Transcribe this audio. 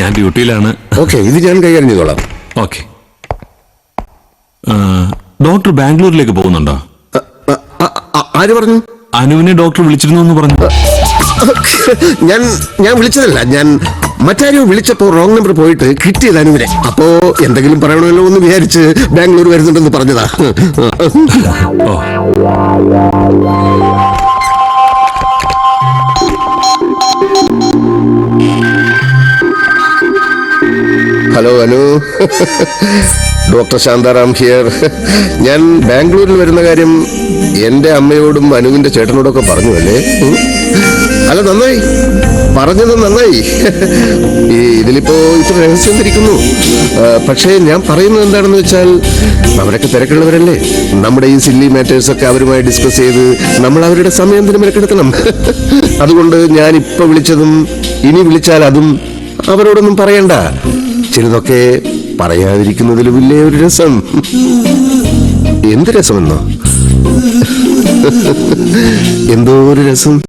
ഞാൻ ഡ്യൂട്ടിയിലാണ്. ഓക്കെ, ഇത് ഞാൻ കൈകാര്യം ചെയ്തോളാം. ഓക്കെ. ഡോക്ടർ ബാംഗ്ലൂരിലേക്ക് പോകുന്നുണ്ടോ? ആര് പറഞ്ഞു? അനുവിനെ ഡോക്ടർ വിളിച്ചിരുന്നു എന്ന് പറഞ്ഞു. ഞാൻ വിളിച്ചതല്ല, ഞാൻ മറ്റാരോ വിളിച്ചപ്പോ റോങ് നമ്പർ പോയിട്ട് കിട്ടിയത് അനുവിനെ. അപ്പോ എന്തെങ്കിലും പറയണമല്ലോ എന്ന് വിചാരിച്ച് ബാംഗ്ലൂർ വരുന്നുണ്ടെന്ന് പറഞ്ഞതാ. Hello Anu, doctor Shantaram here. ഞാൻ ബാംഗ്ലൂരിൽ വരുന്ന കാര്യം എന്റെ അമ്മയോടും അനുവിന്റെ ചേട്ടനോടൊക്കെ പറഞ്ഞു അല്ലേ? അല്ല, നന്നായി പറഞ്ഞത്, നന്നായി. ഇതിലിപ്പോ ഇത്ര രഹസ്യം തിരിക്കുന്നു. പക്ഷേ ഞാൻ പറയുന്നത് എന്താണെന്ന് വെച്ചാൽ, അവരൊക്കെ തിരക്കുള്ളവരല്ലേ. നമ്മുടെ ഈ സില്ലി മാറ്റേഴ്സ് ഒക്കെ അവരുമായി ഡിസ്കസ് ചെയ്ത് നമ്മൾ അവരുടെ സമയം മെനക്കെടുക്കണം. അതുകൊണ്ട് ഞാൻ ഇപ്പൊ വിളിച്ചതും ഇനി വിളിച്ചാൽ അതും അവരോടൊന്നും പറയണ്ട. ചിലതൊക്കെ പറയാതിരിക്കുന്നതിലുമില്ലേ ഒരു രസം. എന്ത് രസമെന്നോ? എന്തോ ഒരു രസം.